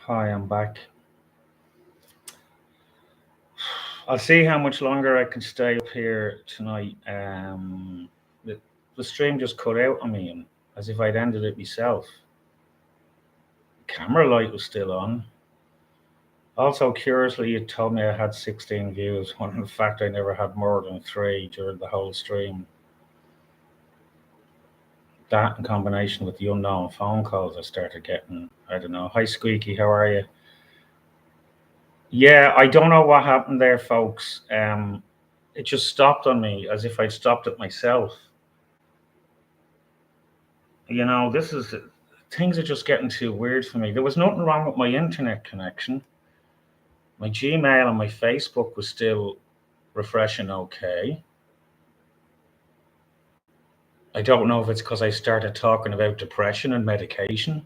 Hi, I'm back. I'll see how much longer I can stay up here tonight. The, the stream just cut out on me, and as if I'd ended it myself. The camera light was still on. Also, curiously, you told me I had 16 views, when in fact I never had more than 3 during the whole stream. That, in combination with the unknown phone calls I started getting, I don't know. Hi, Squeaky, how are you? Yeah, I don't know what happened there, folks. It just stopped on me as if I'd stopped it myself. This is things are just getting too weird for me. There was nothing wrong with my internet connection. My Gmail and my Facebook was still refreshing okay. I don't know if it's because I started talking about depression and medication.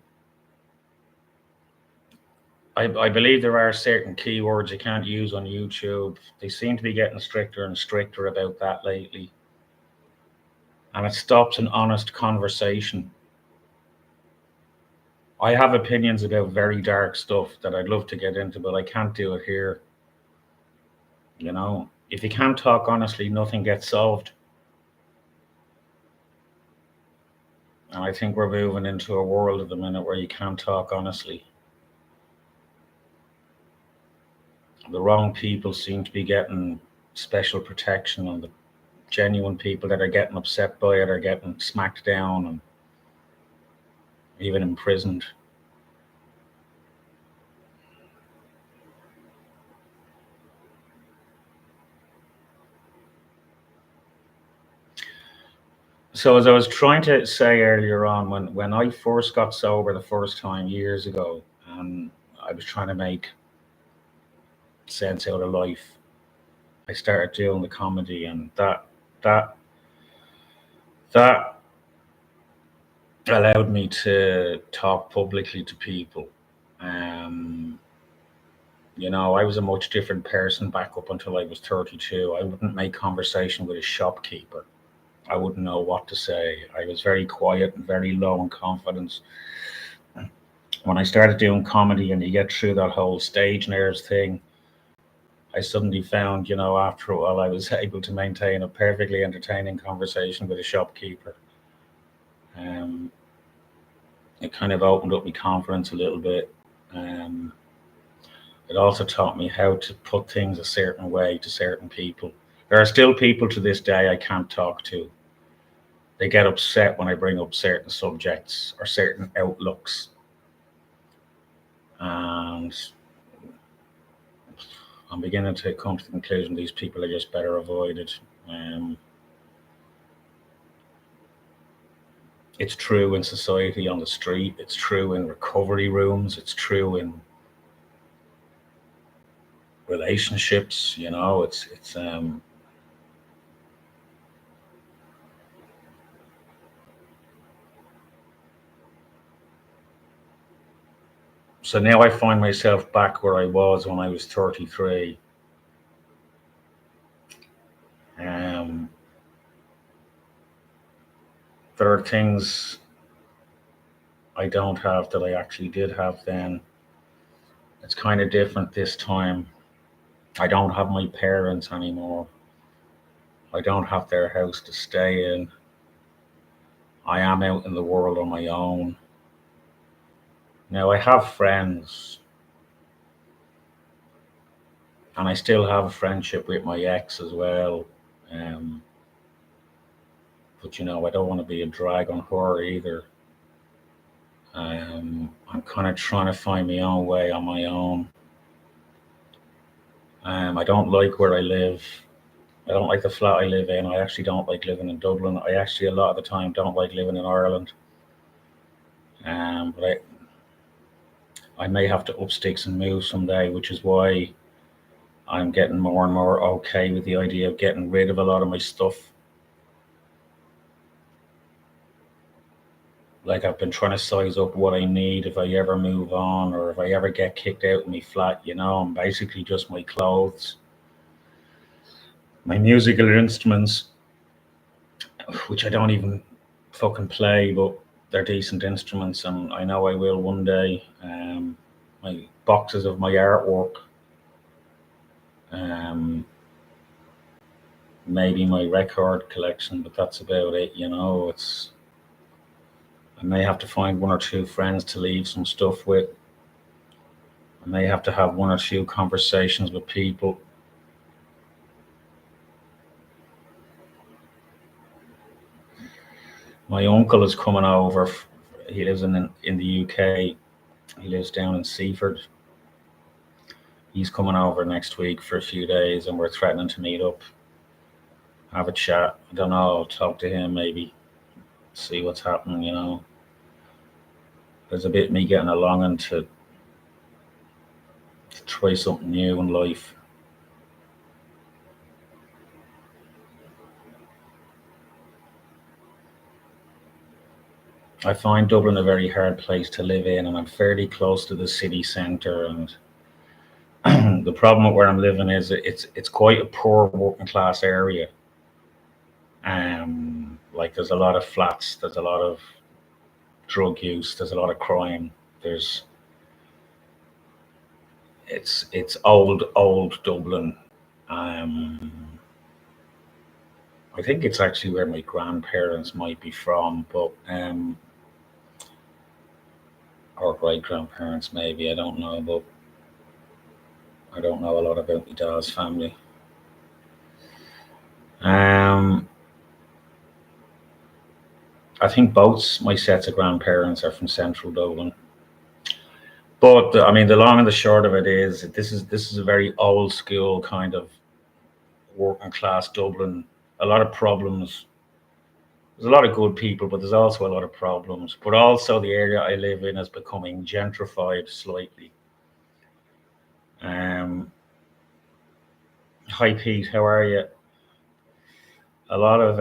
I believe there are certain keywords you can't use on YouTube. They seem to be getting stricter and stricter about that lately. And it stops an honest conversation. I have opinions about very dark stuff that I'd love to get into, but I can't do it here. If you can't talk honestly, nothing gets solved. And I think we're moving into a world at the minute where you can't talk honestly. The wrong people seem to be getting special protection, and the genuine people that are getting upset by it are getting smacked down and even imprisoned. So as I was trying to say earlier on, when I first got sober the first time years ago, and I was trying to make sense out of life, I started doing the comedy, and that allowed me to talk publicly to people. I was a much different person back up until I was 32. I wouldn't make conversation with a shopkeeper. I wouldn't know what to say. I was very quiet and very low in confidence. When I started doing comedy and you get through that whole stage nerves thing, I suddenly found, after a while, I was able to maintain a perfectly entertaining conversation with a shopkeeper. It kind of opened up my confidence a little bit. It also taught me how to put things a certain way to certain people. There are still people to this day I can't talk to. They get upset when I bring up certain subjects or certain outlooks. And I'm beginning to come to the conclusion these people are just better avoided. It's true in society on the street. It's true in recovery rooms. It's true in relationships. So now I find myself back where I was when I was 33. There are things I don't have that I actually did have then. It's kind of different this time. I don't have my parents anymore. I don't have their house to stay in. I am out in the world on my own. Now I have friends, and I still have a friendship with my ex as well. But I don't want to be a drag on her either. I'm kind of trying to find my own way on my own. I don't like where I live. I don't like the flat I live in. I actually don't like living in Dublin. I actually, a lot of the time, don't like living in Ireland. But I may have to up sticks and move someday, which is why I'm getting more and more okay with the idea of getting rid of a lot of my stuff. Like, I've been trying to size up what I need if I ever move on, or if I ever get kicked out of my flat. I'm basically just my clothes, my musical instruments, which I don't even fucking play, but they're decent instruments, and I know I will one day. my boxes of my artwork, um, maybe my record collection, but that's about it. I may have to find one or two friends to leave some stuff with. I may have to have one or two conversations with people. My uncle is coming over. He lives in the UK. He lives down in Seaford. He's coming over next week for a few days, and we're threatening to meet up, have a chat. I don't know. I'll talk to him, maybe see what's happening. There's a bit of me getting a longing to try something new in life. I find Dublin a very hard place to live in, and I'm fairly close to the city centre. And the problem with where I'm living is it's quite a poor working class area. Like there's a lot of flats, there's a lot of drug use, there's a lot of crime. There's it's old Dublin. Um, I think it's actually where my grandparents might be from, but or great grandparents maybe. I don't know, but I don't know a lot about my dad's family. Um, I think both my sets of grandparents are from central Dublin. But I mean, the long and the short of it is, this is a very old school kind of working class Dublin. A lot of problems. There's a lot of good people, but there's also a lot of problems. But also, the area I live in is becoming gentrified slightly. Um, Hi Pete, how are you? A lot of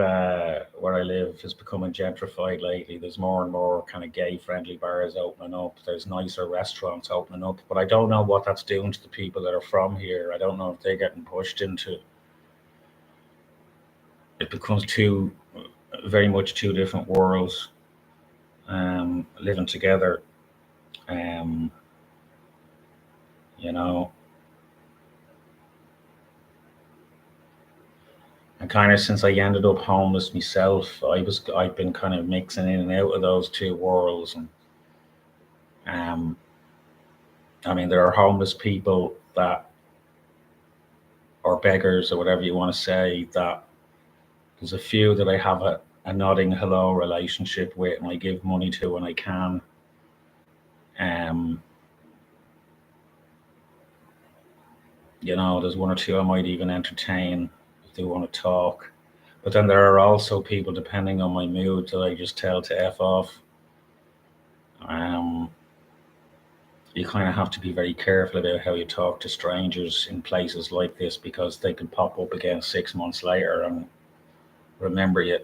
where I live is becoming gentrified lately. There's more and more kind of gay friendly bars opening up. There's nicer restaurants opening up, but I don't know what that's doing to the people that are from here. I don't know if they're getting pushed into it. Becomes two very much two different worlds living together. Um, you know, and kind of since I ended up homeless myself, I've been kind of mixing in and out of those two worlds. And um, I mean, there are homeless people that or beggars or whatever you want to say, that there's a few that I have a nodding hello relationship with, and I give money to when I can. Um, there's one or two I might even entertain if they want to talk. But then there are also people, depending on my mood, that I just tell to F off. Um, you kind of have to be very careful about how you talk to strangers in places like this, because they could pop up again 6 months later and remember you.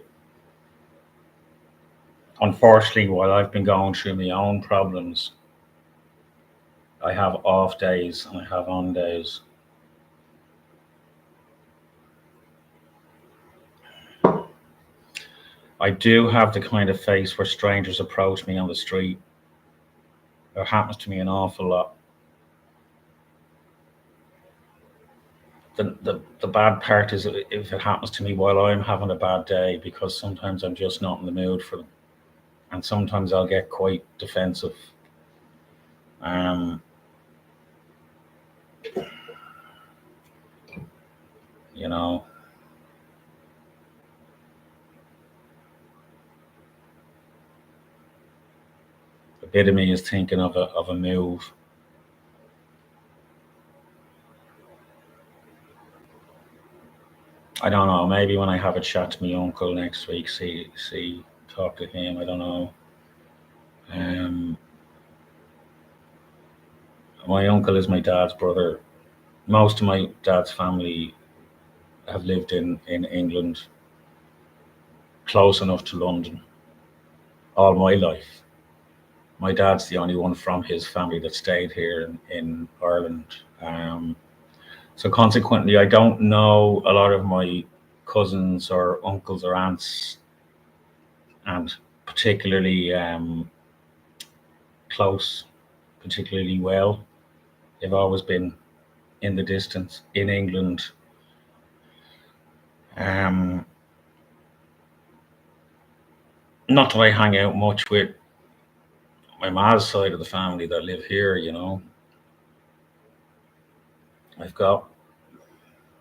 Unfortunately, while I've been going through my own problems, I have off days and I have on days. I do have the kind of face where strangers approach me on the street. It happens to me an awful lot. The bad part is if it happens to me while I'm having a bad day, because sometimes I'm just not in the mood for them. And sometimes I'll get quite defensive. Um, you know, a bit of me is thinking of a move. I don't know. Maybe when I have a chat to my uncle next week, talk to him. I don't know. Um, my uncle is my dad's brother. Most of my dad's family have lived in England, close enough to London, all my life. My dad's the only one from his family that stayed here in Ireland. Um, so consequently, I don't know a lot of my cousins or uncles or aunts, and particularly close, particularly well. They've always been in the distance in England. Not that I hang out much with my ma's side of the family that live here, you know. I've got,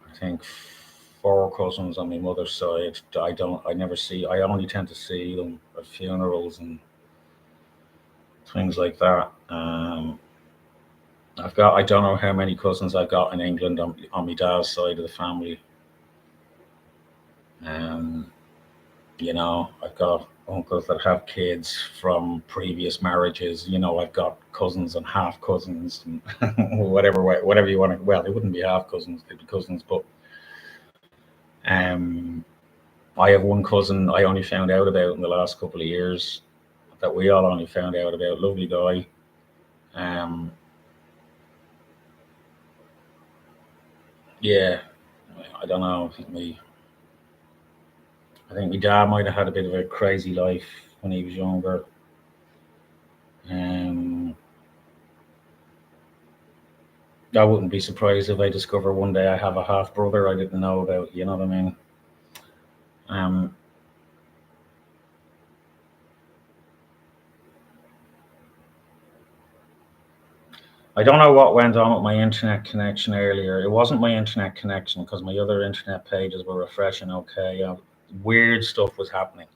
I think, 4 cousins on my mother's side. I never see, I only tend to see them at funerals and things like that. I don't know how many cousins I've got in England on my dad's side of the family. You know, I've got uncles that have kids from previous marriages. You know, I've got cousins and half cousins and whatever you want to. Well, they wouldn't be half cousins; they'd be cousins. But I have one cousin I only found out about in the last couple of years that we all only found out about. Lovely guy. Yeah, I don't know. I think my dad might have had a bit of a crazy life when he was younger. I wouldn't be surprised if I discover one day I have a half brother I didn't know about. You know what I mean? I don't know what went on with my internet connection earlier. It wasn't my internet connection because my other internet pages were refreshing okay. Weird stuff was happening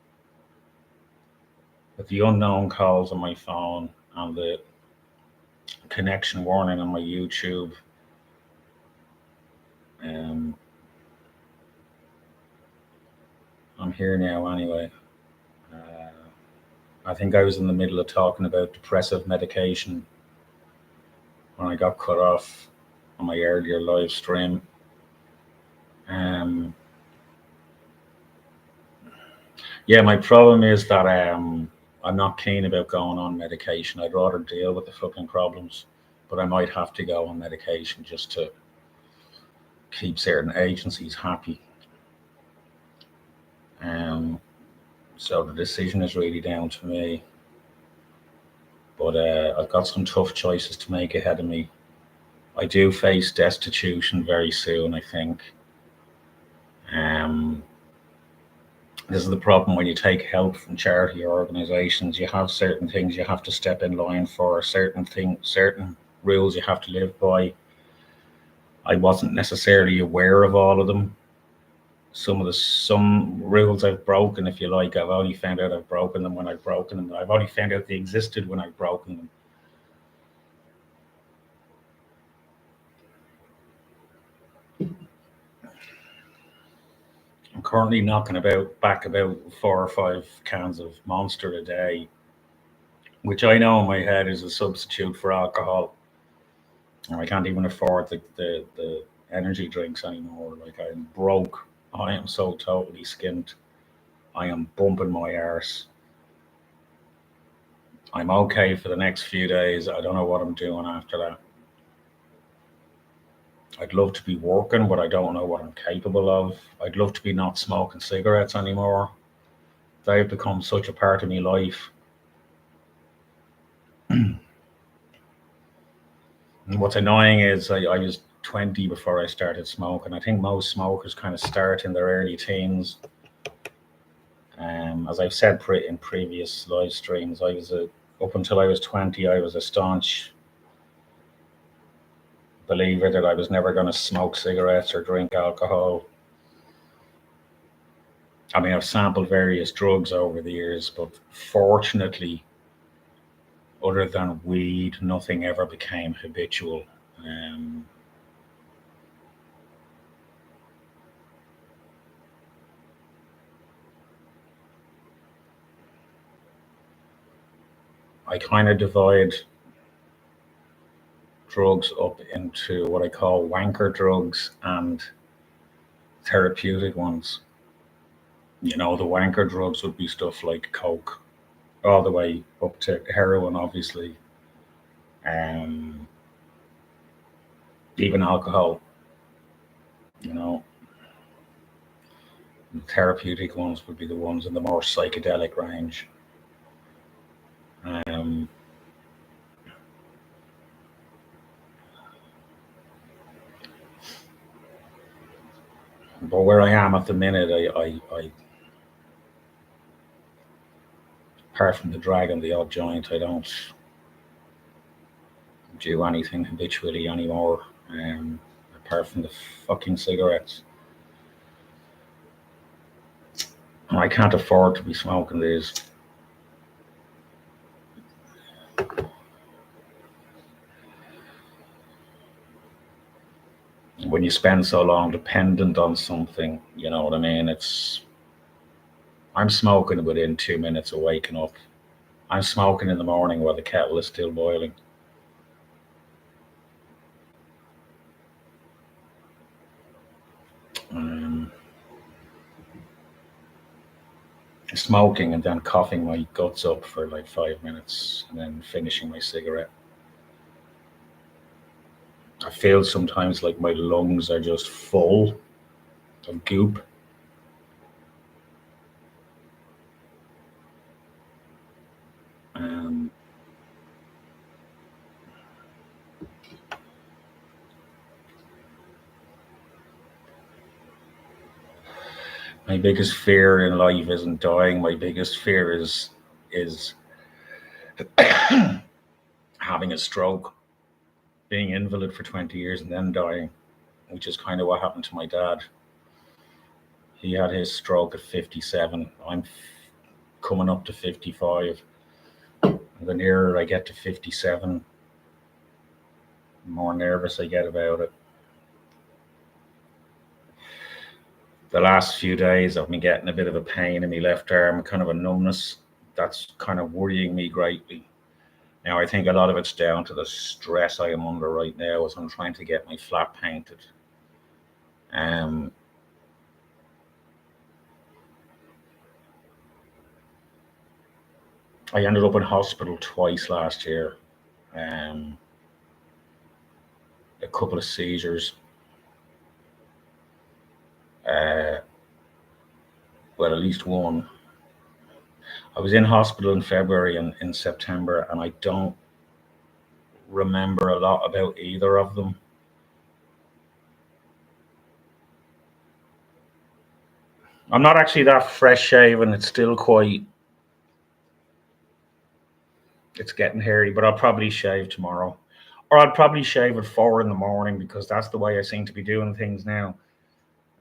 with the unknown calls on my phone and the connection warning on my YouTube. I'm here now anyway. I think I was in the middle of talking about depressive medication when I got cut off on my earlier live stream. Yeah, my problem is that I'm not keen about going on medication. I'd rather deal with the fucking problems, but I might have to go on medication just to keep certain agencies happy. So the decision is really down to me. But I've got some tough choices to make ahead of me. I do face destitution very soon, I think. This is the problem when you take help from charity organisations. You have certain things you have to step in line for, certain rules you have to live by. I wasn't necessarily aware of all of them. Some rules I've broken, if you like, I've only found out I've broken them when I've broken them. I've only found out they existed when I've broken them. I'm currently knocking back about 4 or 5 cans of Monster a day, which I know in my head is a substitute for alcohol. And I can't even afford the energy drinks anymore. Like, I'm broke. I am so totally skint. I am bumping my arse. I'm okay for the next few days. I don't know what I'm doing after that. I'd love to be working, but I don't know what I'm capable of. I'd love to be not smoking cigarettes anymore. They've become such a part of my life. And what's annoying is I was 20 before I started smoking. I think most smokers kind of start in their early teens. As I've said in previous live streams, up until I was 20, I was a staunch believer that I was never going to smoke cigarettes or drink alcohol. I mean, I've sampled various drugs over the years, but fortunately, other than weed, nothing ever became habitual. I kind of divide drugs up into what I call wanker drugs and therapeutic ones. You know, the wanker drugs would be stuff like coke, all the way up to heroin, obviously, even alcohol. You know, the therapeutic ones would be the ones in the more psychedelic range. Um, But where I am at the minute, I apart from the drag and the odd joint, I don't do anything habitually anymore. Apart from the fucking cigarettes. I can't afford to be smoking these. When you spend so long dependent on something, you know what I mean? I'm smoking within 2 minutes of waking up. I'm smoking in the morning while the kettle is still boiling. Um, Smoking and then coughing my guts up for like 5 minutes and then finishing my cigarette. I feel sometimes like my lungs are just full of goop. Um, my biggest fear in life isn't dying. My biggest fear is having a stroke, being invalid for 20 years and then dying, which is kind of what happened to my dad. He had his stroke at 57. I'm coming up to 55. And the nearer I get to 57, the more nervous I get about it. The last few days I've been getting a bit of a pain in my left arm, kind of a numbness. That's kind of worrying me greatly. Now I think a lot of it's down to the stress I am under right now as I'm trying to get my flat painted. Um, I ended up in hospital twice last year. Um, a couple of seizures. Uh, well, at least one. I was in hospital in February and in September, and I don't remember a lot about either of them. I'm not actually that fresh shaven. It's still quite. It's getting hairy, but I'll probably shave tomorrow, or I'll probably shave at 4 in the morning because that's the way I seem to be doing things now.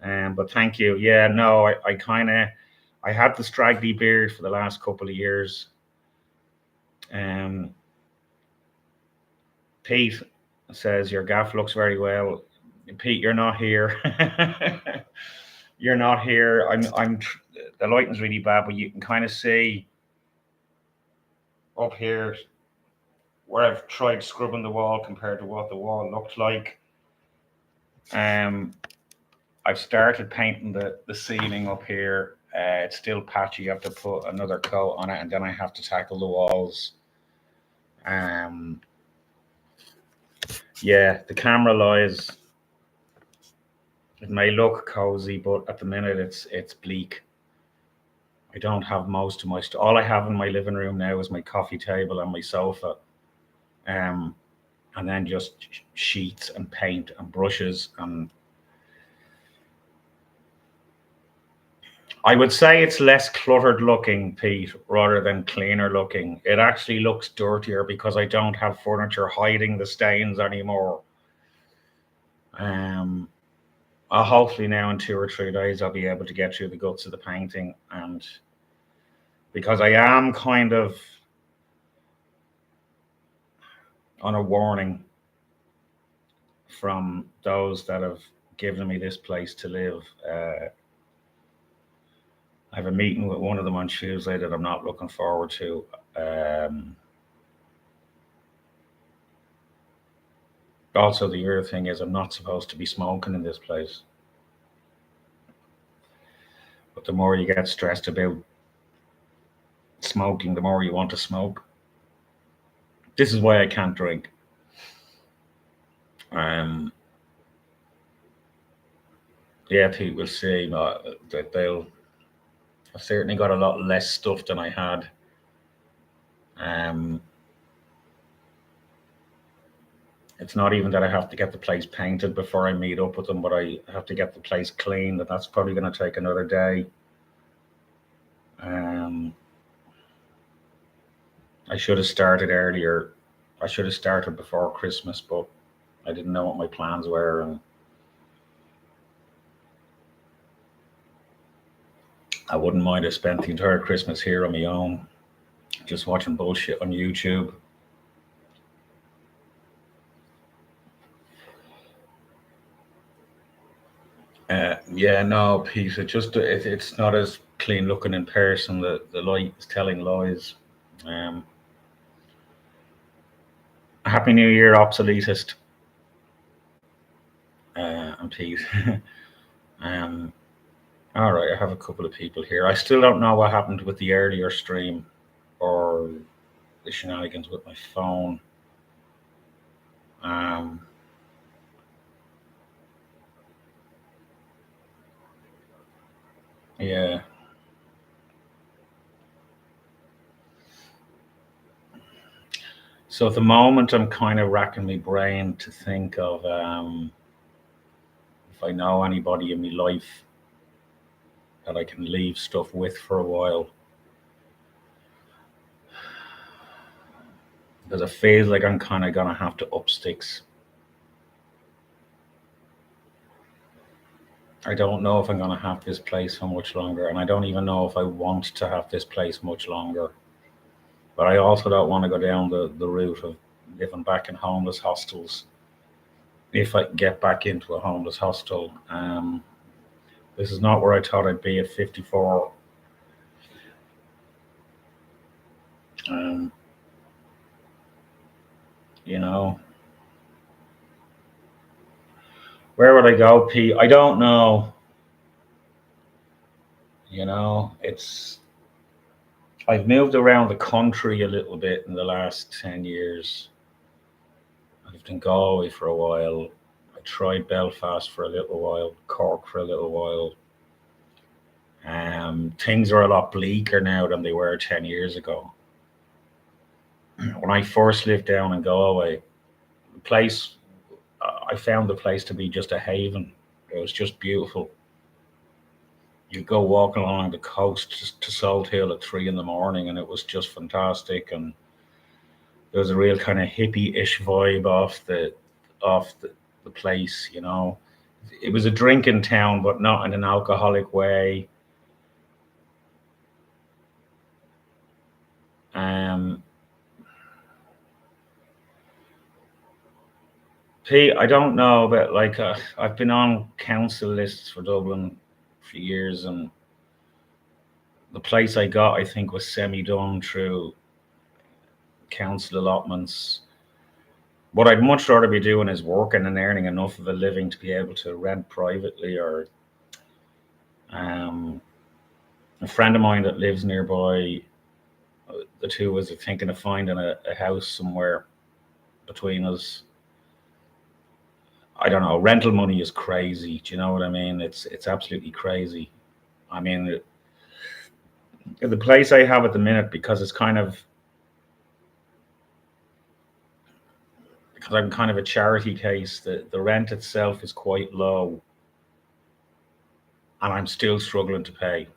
But thank you. Yeah, no, I kind of, I had the straggly beard for the last couple of years. Um, Pete says your gaff looks very well. Pete, you're not here. You're not here. The lighting's really bad, but you can kind of see up here where I've tried scrubbing the wall compared to what the wall looked like. Um, I've started painting the ceiling up here. It's still patchy. You have to put another coat on it, and then I have to tackle the walls. Um, yeah, the camera lies. It may look cozy, but at the minute it's bleak. I don't have most of my stuff. All I have in my living room now is my coffee table and my sofa, um, and then just sheets and paint and brushes. And I would say it's less cluttered looking, Pete, rather than cleaner looking. It actually looks dirtier because I don't have furniture hiding the stains anymore. Um, hopefully now in 2 or 3 days I'll be able to get through the guts of the painting, and because I am kind of on a warning from those that have given me this place to live. I have a meeting with one of them on Tuesday that I'm not looking forward to. Also, the other thing is I'm not supposed to be smoking in this place. But the more you get stressed about smoking, the more you want to smoke. This is why I can't drink. Um, yeah, Pete, we'll see. That they'll. I've certainly got a lot less stuff than I had. Um, It's not even that I have to get the place painted before I meet up with them, but I have to get the place cleaned, and that's probably going to take another day. Um, I should have started earlier. I should have started before Christmas, but I didn't know what my plans were, and I wouldn't mind have spent the entire Christmas here on my own, just watching bullshit on YouTube. Yeah, no, Pete. It's not as clean looking in person. The light is telling lies. Um, Happy New Year, obsoletist, and Pete. um, all right, I have a couple of people here. I still don't know what happened with the earlier stream or the shenanigans with my phone. Um, yeah. So at the moment, I'm kind of racking my brain to think of if I know anybody in my life that I can leave stuff with for a while. Because I feel like I'm kind of gonna have to up sticks. I don't know if I'm gonna have this place for much longer, and I don't even know if I want to have this place much longer. But I also don't want to go down the route of living back in homeless hostels. If I can get back into a homeless hostel, this is not where I thought I'd be at 54. Um, you know, where would I go, Pete? I don't know. It's I've moved around the country a little bit in the last 10 years. I lived in Galway for a while. I tried Belfast for a little while, Cork for a little while. Things are a lot bleaker now than they were 10 years ago. When I first lived down in Galway, the place I found the place to be just a haven. It was just beautiful. You go walking along the coast to Salt Hill at 3 in the morning, and it was just fantastic. And there was a real kind of hippie-ish vibe off the place. It was a drinking town, but not in an alcoholic way. Um, Pete, I don't know, but like I've been on council lists for Dublin for years, and the place I got, I think, was semi-done through council allotments. What I'd much rather be doing is working and earning enough of a living to be able to rent privately, or um, a friend of mine that lives nearby. The two of us are thinking of finding a house somewhere between us. I don't know. Rental money is crazy. Do you know what I mean? It's absolutely crazy. I mean, the place I have at the minute, because I'm kind of a charity case, the rent itself is quite low, and I'm still struggling to pay.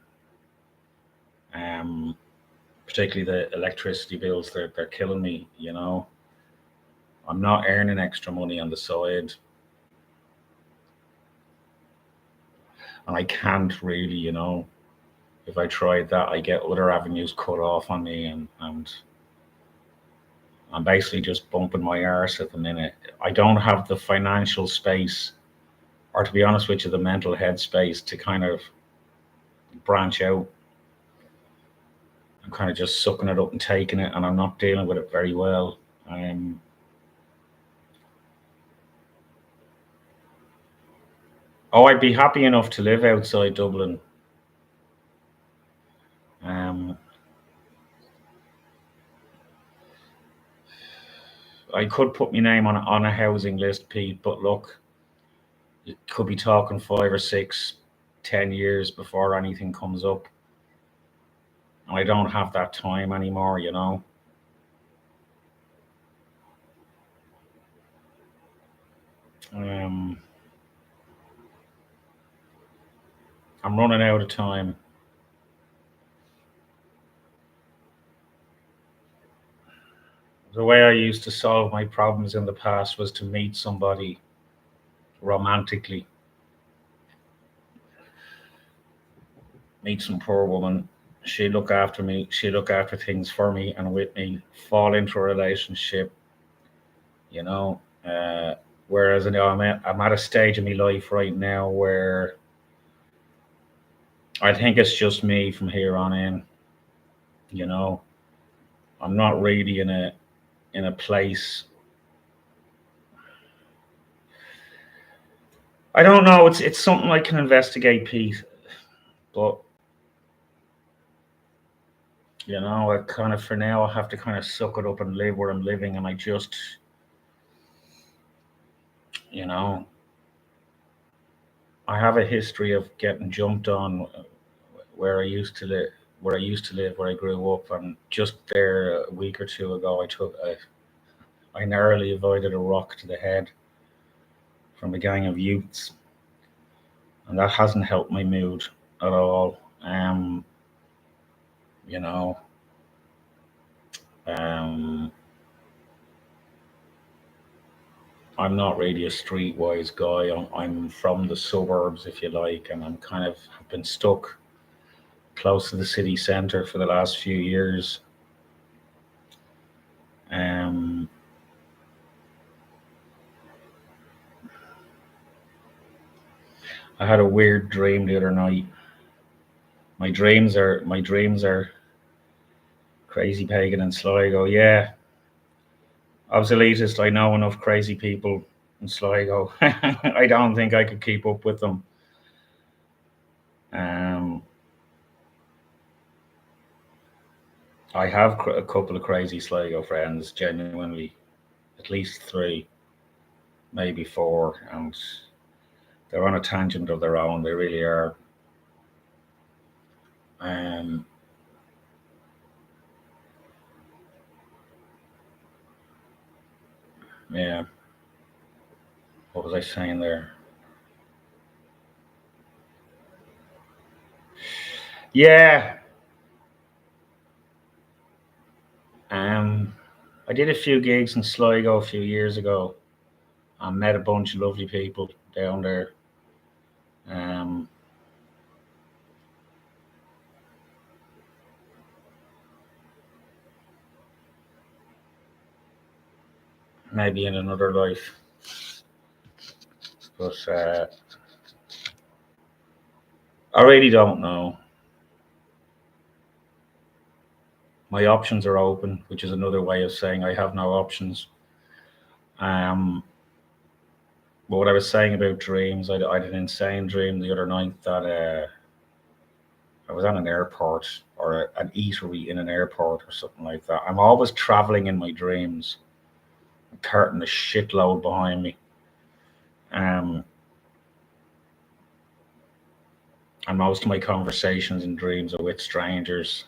Um, Particularly the electricity bills, they're killing me. I'm not earning extra money on the side, and I can't really. If I tried that, I get other avenues cut off on me, and I'm basically just bumping my arse at the minute. I don't have the financial space, or to be honest with you, the mental head space to kind of branch out. I'm kind of just sucking it up and taking it, and I'm not dealing with it very well. Um, I'd be happy enough to live outside Dublin. Um, I could put my name on a housing list, Pete, but look, you could be talking 5 or 6, 10 years before anything comes up. And I don't have that time anymore. Um, I'm running out of time. The way I used to solve my problems in the past was to meet somebody romantically, meet some poor woman. She look after me. She look after things for me and with me. Fall into a relationship, you know. Whereas I'm at a stage in my life right now where I think it's just me from here on in. You know, I'm not really in a place. I don't know. It's something I can investigate, Pete. But I kind of for now I have to kind of suck it up and live where I'm living, and I just, you know, I have a history of getting jumped on where I used to live, where I grew up, and just there a week or two ago, I narrowly avoided a rock to the head from a gang of youths, and that hasn't helped my mood at all. You know, um, I'm not really a streetwise guy. I'm from the suburbs, if you like, and I'm kind of been stuck close to the city centre for the last few years. Um, I had a weird dream the other night. My dreams are crazy pagan and Sligo. Yeah, I was elitist. I know enough crazy people in Sligo. I don't think I could keep up with them. Um, I have a couple of crazy Sligo friends, genuinely, at least three, maybe four, and they're on a tangent of their own. They really are. Um, yeah. What was I saying there? Yeah. Um, I did a few gigs in Sligo a few years ago. I met a bunch of lovely people down there. Um, Maybe in another life, but I really don't know. My options are open, which is another way of saying I have no options. Um, but what I was saying about dreams, I had an insane dream the other night that I was at an airport or an eatery in an airport or something like that. I'm always traveling in my dreams, carting a shitload behind me. Um, and most of my conversations and dreams are with strangers.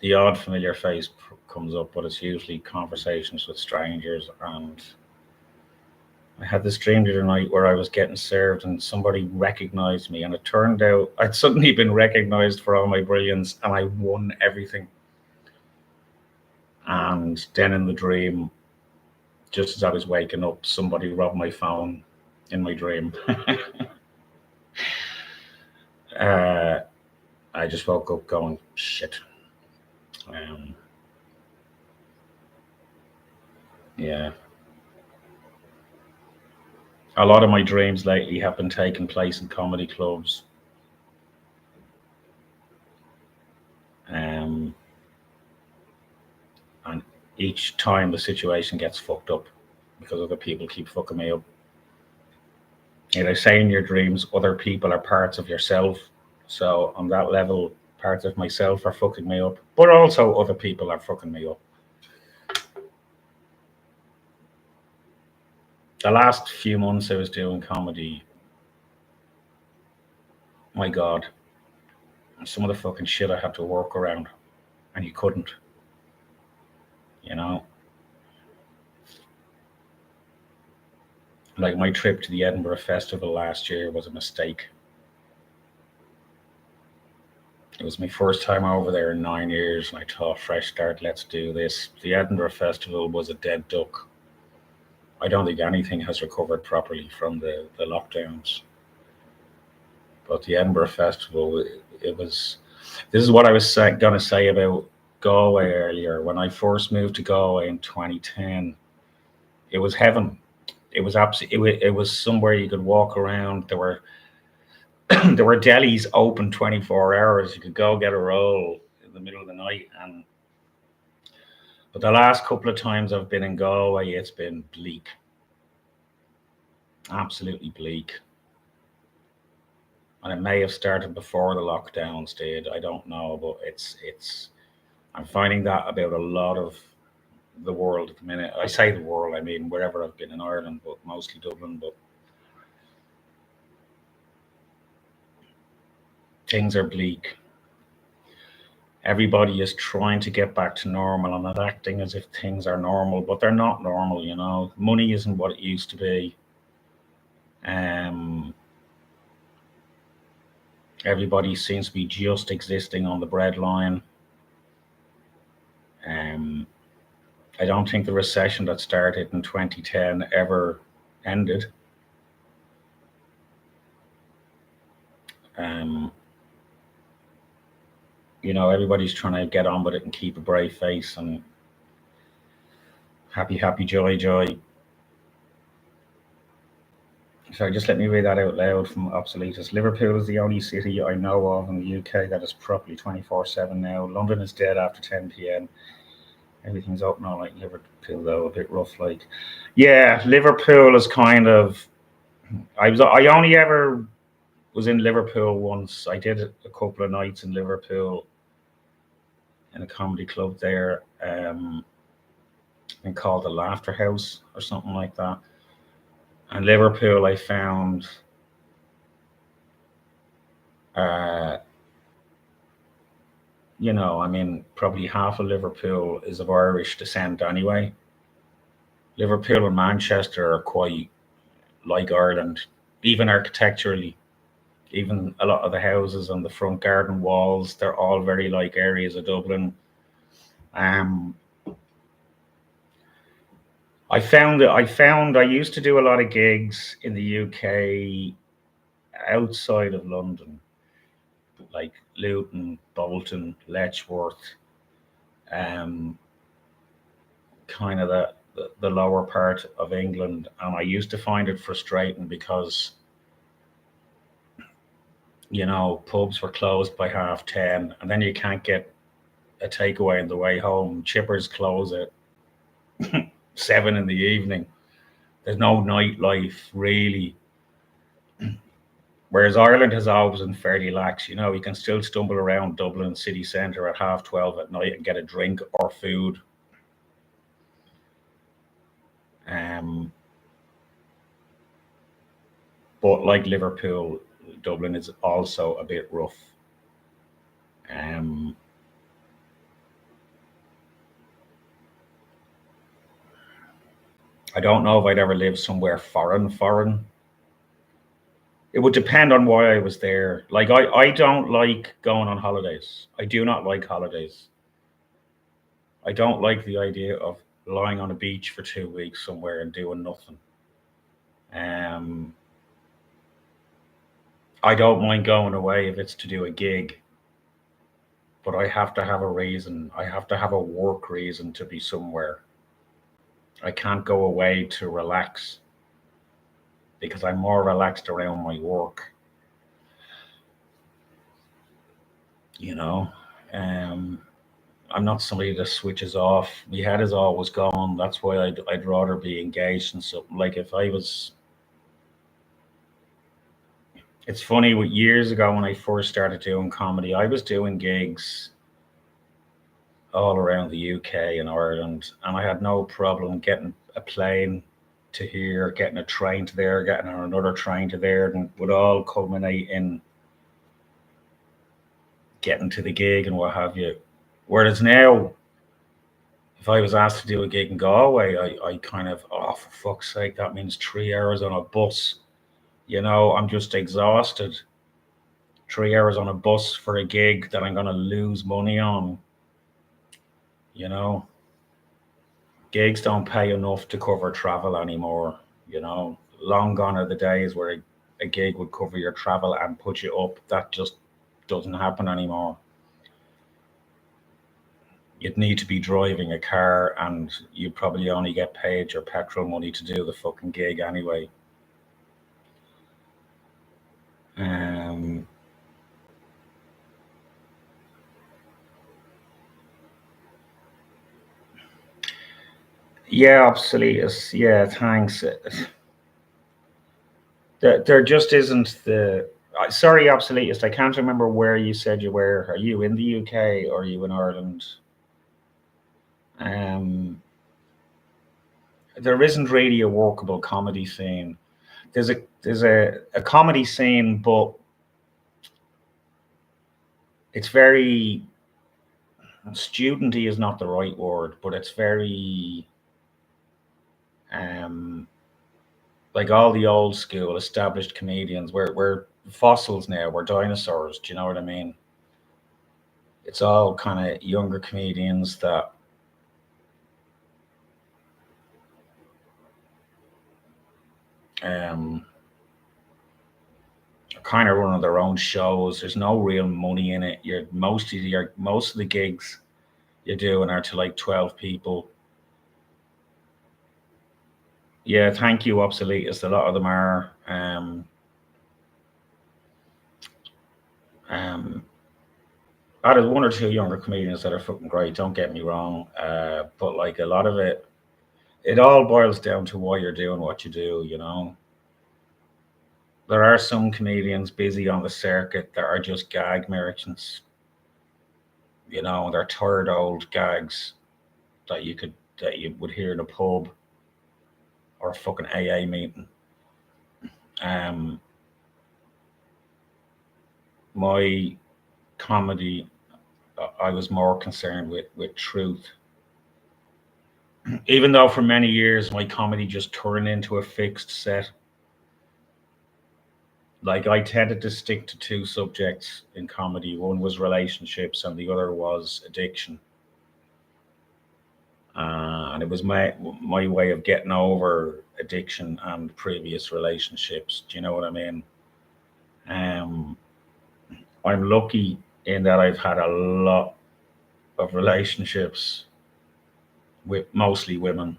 The odd familiar face comes up, but it's usually conversations with strangers. And I had this dream the other night where I was getting served and somebody recognized me, and it turned out I'd suddenly been recognized for all my brilliance and I won everything. And then in the dream, just as I was waking up, somebody robbed my phone in my dream. uh, I just woke up going, shit. Um, yeah. A lot of my dreams lately have been taking place in comedy clubs. Um, and each time the situation gets fucked up because other people keep fucking me up. They say in your dreams, other people are parts of yourself. So on that level, parts of myself are fucking me up, but also other people are fucking me up. The last few months I was doing comedy, my God, some of the fucking shit I had to work around, and you couldn't, you know. Like my trip to the Edinburgh Festival last year was a mistake. It was my first time over there in 9 years, and I thought, fresh start, let's do this. The Edinburgh Festival was a dead duck. I don't think anything has recovered properly from the lockdowns. But the Edinburgh Festival, it was. This is what I was going to say about Galway earlier. When I first moved to Galway in 2010, it was heaven. It was absolutely. It was somewhere you could walk around. There were there were delis open 24 hours. You could go get a roll in the middle of the night. And but the last couple of times I've been in Galway, it's been bleak, absolutely bleak. And it may have started before the lockdowns did. I don't know, but it's. I'm finding that about a lot of the world at the minute. I say the world, I mean wherever I've been in Ireland, but mostly Dublin. But things are bleak. Everybody is trying to get back to normal and not acting as if things are normal, but they're not normal. Money isn't what it used to be. Everybody seems to be just existing on the breadline. I don't think the recession that started in 2010 ever ended. Everybody's trying to get on with it and keep a brave face and happy, happy, joy, joy. Sorry, just let me read that out loud from Obsoletus. Liverpool is the only city I know of in the UK that is properly 24/7 now. London is dead after 10 p.m. Everything's open all like Liverpool, though, a bit rough. Like, yeah, Liverpool is kind of. I only ever was in Liverpool once. I did a couple of nights in Liverpool in a comedy club there, and called the Laughter House or something like that. And Liverpool, I found, probably half of Liverpool is of Irish descent anyway. Liverpool and Manchester are quite like Ireland, even architecturally. Even a lot of the houses on the front garden walls, they're all very like areas of Dublin. I used to do a lot of gigs in the UK outside of London, like Luton, Bolton, Letchworth, kind of the lower part of England. And I used to find it frustrating because, pubs were closed by 10:30, and then you can't get a takeaway on the way home. Chippers close at 7 in the evening. There's no nightlife really. Whereas Ireland has always been fairly lax. You can still stumble around Dublin city centre at 12:30 at night and get a drink or food. But like Liverpool, Dublin is also a bit rough. I don't know if I'd ever live somewhere foreign. It would depend on why I was there. Like, I don't like going on holidays. I do not like holidays. I don't like the idea of lying on a beach for 2 weeks somewhere and doing nothing. I don't mind going away if it's to do a gig, but I have to have a reason. I have to have a work reason to be somewhere. I can't go away to relax because I'm more relaxed around my work. I'm not somebody that switches off. My head is always gone. That's why I'd rather be engaged in something. Like if I was. It's funny, years ago when I first started doing comedy, I was doing gigs all around the UK and Ireland, and I had no problem getting a plane to here, getting a train to there, getting on another train to there, and would all culminate in getting to the gig and what have you. Whereas now, if I was asked to do a gig in Galway, I kind of, oh, for fuck's sake, that means 3 hours on a bus. I'm just exhausted. 3 hours on a bus for a gig that I'm going to lose money on. You know, gigs don't pay enough to cover travel anymore. Long gone are the days where a gig would cover your travel and put you up. That just doesn't happen anymore. You'd need to be driving a car, and you probably only get paid your petrol money to do the fucking gig anyway. Um, yeah, Obsoletus. Yeah, thanks. There just isn't the. Sorry, Obsoletist. I can't remember where you said you were. Are you in the UK or are you in Ireland? Um, there isn't really a workable comedy scene. There's a comedy scene, but it's very studenty is not the right word, but it's very um like all the old school established comedians. We're fossils now. We're dinosaurs. Do you know what I mean? It's all kind of younger comedians that um kind of running their own shows. There's no real money in it. Most of the gigs you're doing are to like 12 people. Yeah, thank you, Obsoletist. A lot of them are. Um, there's one or two younger comedians that are fucking great. Don't get me wrong, but like a lot of it all boils down to why you're doing what you do. There are some comedians busy on the circuit that are just gag merchants. They're tired old gags that you would hear in a pub or a fucking AA meeting. Um, my comedy, I was more concerned with truth. Even though for many years my comedy just turned into a fixed set. Like I tended to stick to two subjects in comedy. One was relationships, and the other was addiction. And it was my way of getting over addiction and previous relationships. Do you know what I mean? Um, I'm lucky in that I've had a lot of relationships with mostly women.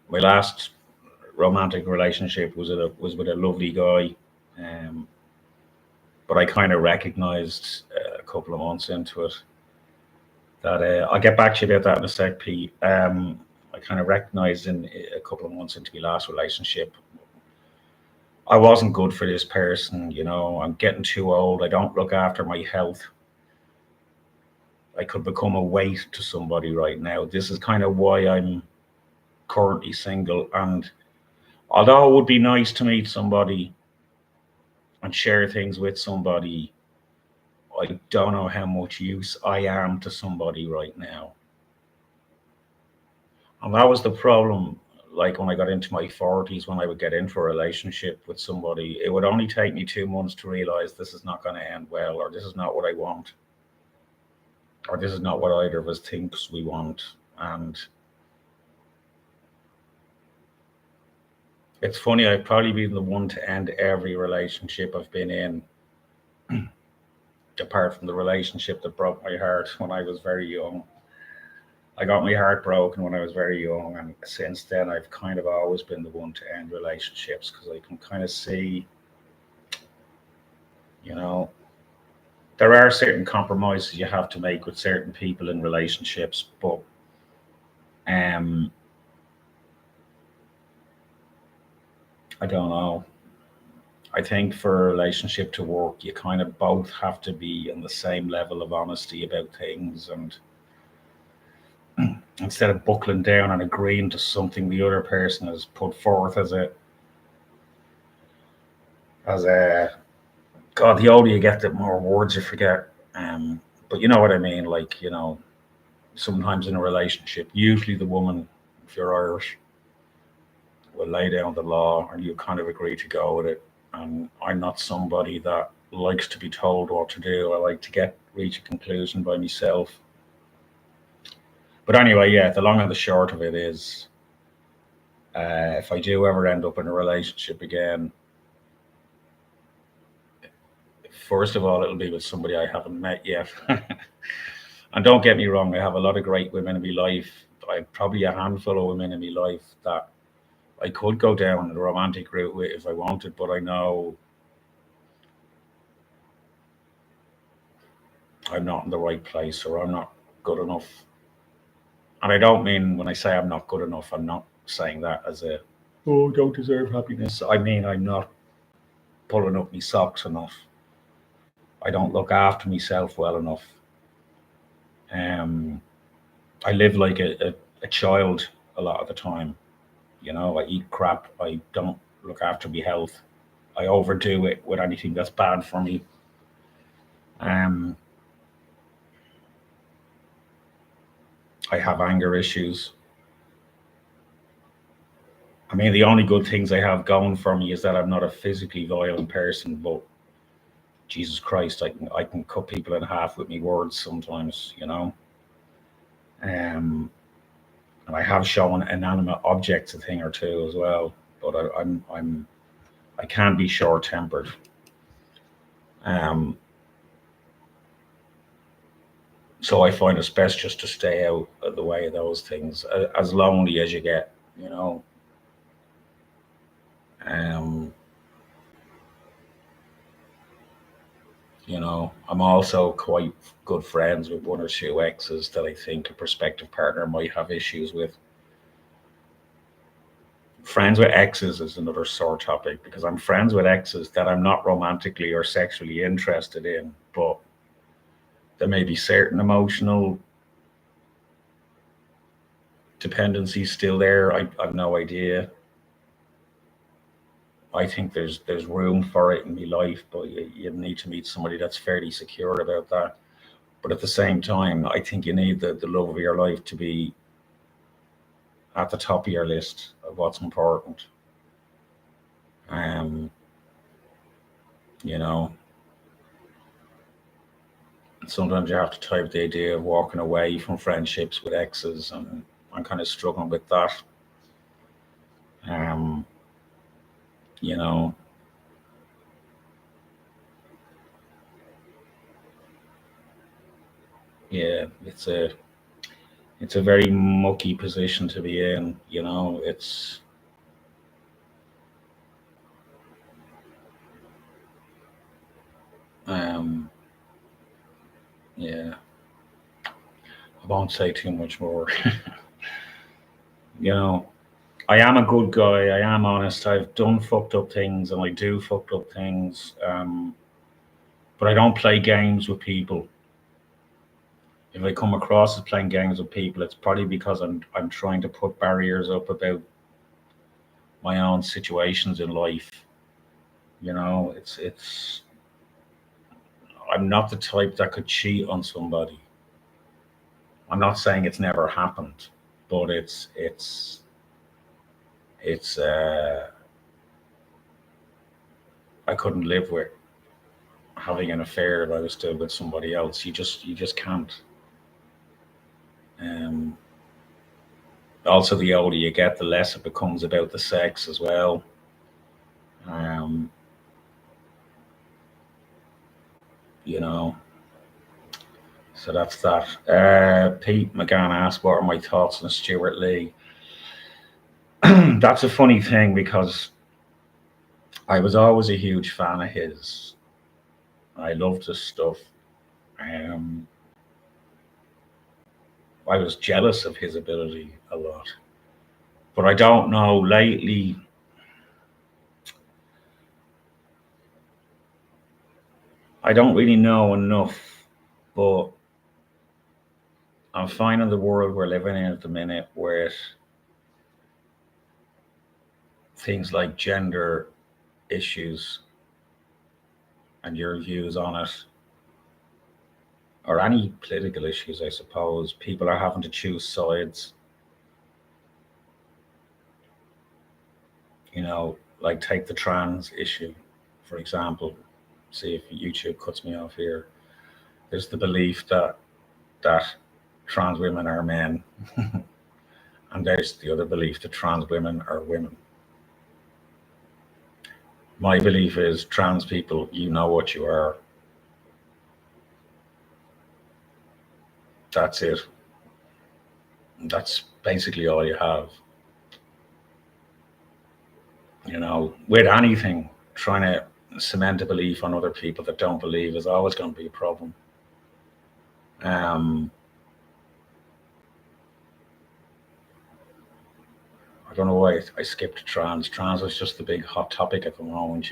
My last romantic relationship was with a lovely guy, um, but I kind of recognised a couple of months into it that I'll get back to you about that in a sec, Pete. I kind of recognised in a couple of months into my last relationship, I wasn't good for this person. I'm getting too old. I don't look after my health. I could become a weight to somebody right now. This is kind of why I'm currently single. And although it would be nice to meet somebody and share things with somebody, I don't know how much use I am to somebody right now. And that was the problem. Like when I got into my 40s, when I would get into a relationship with somebody, it would only take me 2 months to realize this is not going to end well, or this is not what I want, or this is not what either of us thinks we want. And it's funny, I've probably been the one to end every relationship I've been in, apart from the relationship that broke my heart when I was very young. I got my heart broken when I was very young, and since then I've kind of always been the one to end relationships because I can kind of see, you know, there are certain compromises you have to make with certain people in relationships, but um, I don't know. I think for a relationship to work, you kind of both have to be on the same level of honesty about things, and instead of buckling down and agreeing to something the other person has put forth as a God, the older you get, the more words you forget. But you know what I mean, like sometimes in a relationship, usually the woman, if you're Irish, will lay down the law and you kind of agree to go with it. And I'm not somebody that likes to be told what to do. I like to reach a conclusion by myself. But anyway, yeah, the long and the short of it is, if I do ever end up in a relationship again, first of all, it'll be with somebody I haven't met yet. And don't get me wrong, I have a lot of great women in my life. I have probably a handful of women in my life that I could go down the romantic route with if I wanted, but I know I'm not in the right place or I'm not good enough. And I don't mean when I say I'm not good enough, I'm not saying that as a, oh, don't deserve happiness. I mean, I'm not pulling up my socks enough. I don't look after myself well enough. Um, I live like a child a lot of the time. You know, I eat crap. I don't look after my health. I overdo it with anything that's bad for me. Um, I have anger issues. I mean, the only good things I have going for me is that I'm not a physically violent person, but Jesus Christ, I can cut people in half with me words sometimes, you know. Um, and I have shown inanimate objects a thing or two as well, but I can be short tempered. Um, so I find it's best just to stay out of the way of those things, as lonely as you get, you know. Um, I'm also quite good friends with one or two exes that I think a prospective partner might have issues with. Friends with exes is another sore topic because I'm friends with exes that I'm not romantically or sexually interested in, but there may be certain emotional dependencies still there. I've no idea. I think there's room for it in my life, but you need to meet somebody that's fairly secure about that. But at the same time, I think you need the love of your life to be at the top of your list of what's important. Um, you know, sometimes you have to type the idea of walking away from friendships with exes, and I'm kind of struggling with that. Um, you know, yeah, it's a very mucky position to be in. Um, yeah, I won't say too much more. you know, I am a good guy. I am honest. I've done fucked up things, and I do fucked up things. But I don't play games with people. If I come across as playing games with people, it's probably because I'm trying to put barriers up about my own situations in life. It's I'm not the type that could cheat on somebody. I'm not saying it's never happened, but it's I couldn't live with having an affair if I was still with somebody else. You just can't. Um, Also, the older you get, the less it becomes about the sex as well. Um, you know, so that's that. Pete McGann asked, "What are my thoughts on Stuart Lee?" That's a funny thing because I was always a huge fan of his. I loved his stuff. Um, I was jealous of his ability a lot, but I don't know. Lately, I don't really know enough, but I'm finding the world we're living in at the minute where things like gender issues and your views on it or any political issues, I suppose, people are having to choose sides. Like take the trans issue, for example. See if YouTube cuts me off here. There's the belief that trans women are men, and there's the other belief that trans women are women. My belief is trans people, you know what you are. That's it. That's basically all you have. With anything, trying to cement a belief on other people that don't believe is always going to be a problem. I don't know why I skipped trans. Trans is just the big hot topic at the moment.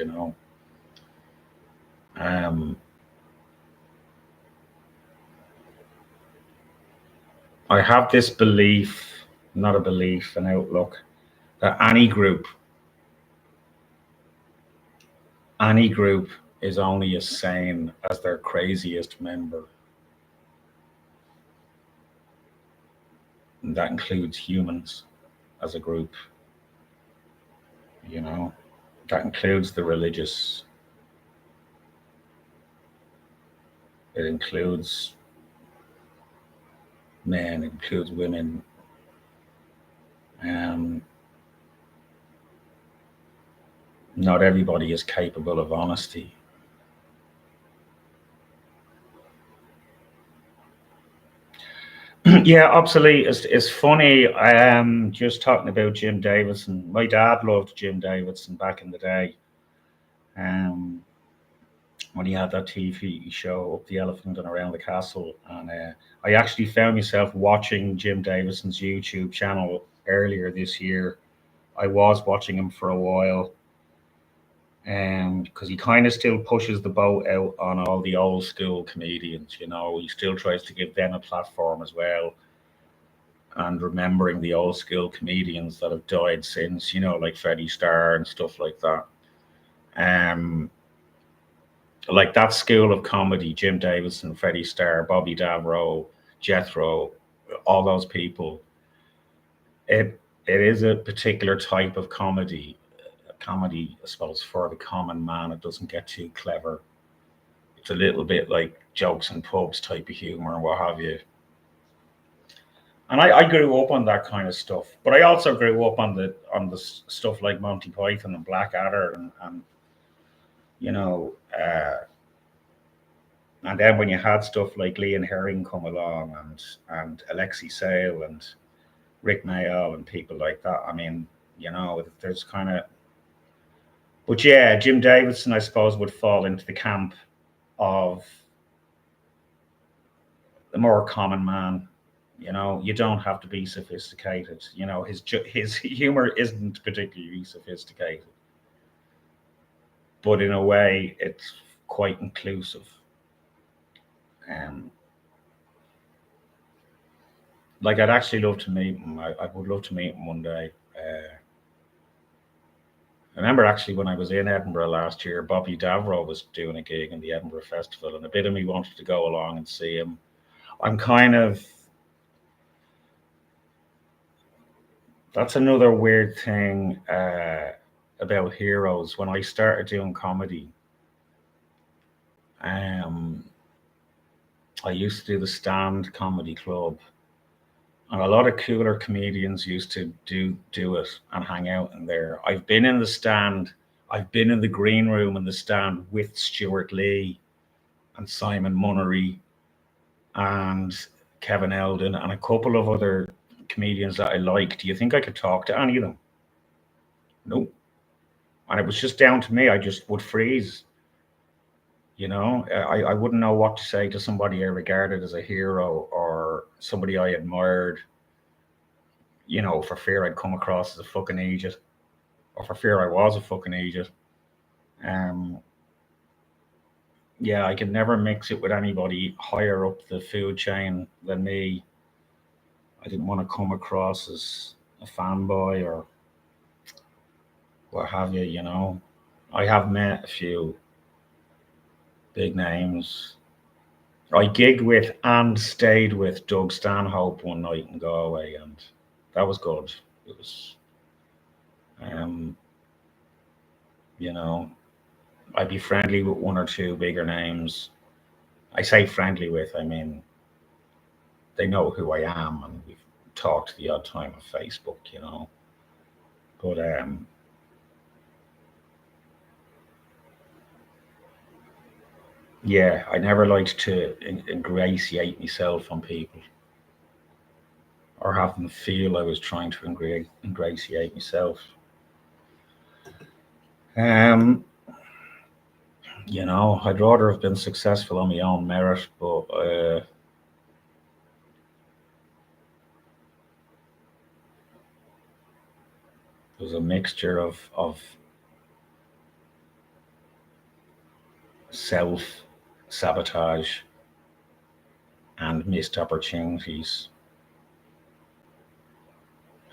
I have this belief, not a belief, an outlook, that any group is only as sane as their craziest member. And that includes humans as a group. That includes the religious. It includes men, it includes women. Not everybody is capable of honesty. Yeah, obsolete is funny. I am just talking about Jim Davidson. My dad loved Jim Davidson back in the day. When he had that TV show Up the Elephant and Around the Castle. And I actually found myself watching Jim Davidson's YouTube channel earlier this year. I was watching him for a while, because he kind of still pushes the boat out on all the old school comedians. He still tries to give them a platform as well. And remembering the old school comedians that have died since, like Freddie Starr and stuff like that. Like that school of comedy, Jim Davidson, Freddie Starr, Bobby Davro, Jethro, all those people. It is a particular type of comedy. Comedy, I suppose, for the common man. It doesn't get too clever. It's a little bit like jokes and pubs type of humor and what have you. And I grew up on that kind of stuff, but I also grew up on the stuff like Monty Python and Blackadder and and then when you had stuff like Lee and Herring come along and Alexei Sayle and Rick Mayall and people like that, I mean, there's kind of. But yeah, Jim Davidson, I suppose, would fall into the camp of the more common man. You don't have to be sophisticated. His humor isn't particularly sophisticated, but in a way, it's quite inclusive. Like I'd actually love to meet him. I would love to meet him one day. I remember actually when I was in Edinburgh last year, Bobby Davro was doing a gig in the Edinburgh Festival, and a bit of me wanted to go along and see him. I'm kind of. That's another weird thing about heroes. When I started doing comedy, I used to do the Stand Comedy Club, and a lot of cooler comedians used to do it and hang out in there. I've been in the Stand. I've been in the green room in the Stand with Stuart Lee and Simon Munnery and Kevin Eldon and a couple of other comedians that I like. Do you think I could talk to any of them? Nope. And it was just down to me. I just would freeze. I wouldn't know what to say to somebody I regarded as a hero or somebody I admired, for fear I'd come across as a fucking idiot or for fear I was a fucking idiot. Yeah, I could never mix it with anybody higher up the food chain than me. I didn't want to come across as a fanboy or what have you. I have met a few big names I gigged with and stayed with Doug Stanhope one night in Galway, and that was good. It was, um, you know, I'd be friendly with one or two bigger names. I say friendly with, I mean, they know who I am, and we've talked the odd time on Facebook, But yeah, I never liked to ingratiate myself on people or have them feel I was trying to ingratiate myself. Um, I'd rather have been successful on my own merit, but there's a mixture of self sabotage and missed opportunities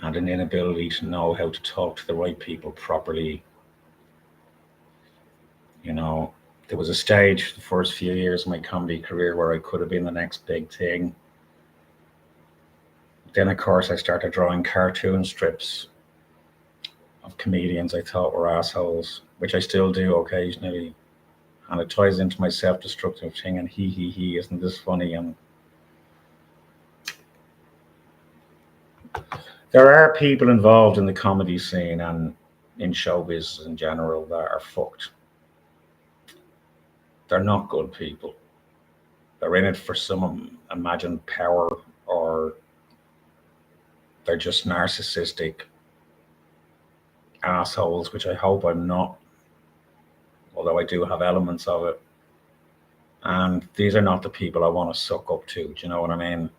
and an inability to know how to talk to the right people properly. You know, there was a stage the first few years of my comedy career where I could have been the next big thing. Then, of course, I started drawing cartoon strips of comedians I thought were assholes, which I still do occasionally. And it ties into my self destructive thing and he, isn't this funny? And there are people involved in the comedy scene and in showbiz in general that are fucked. They're not good people. They're in it for some imagined power, or they're just narcissistic assholes, which I hope I'm not, although I do have elements of it. And these are not the people I want to suck up to. Do you know what I mean?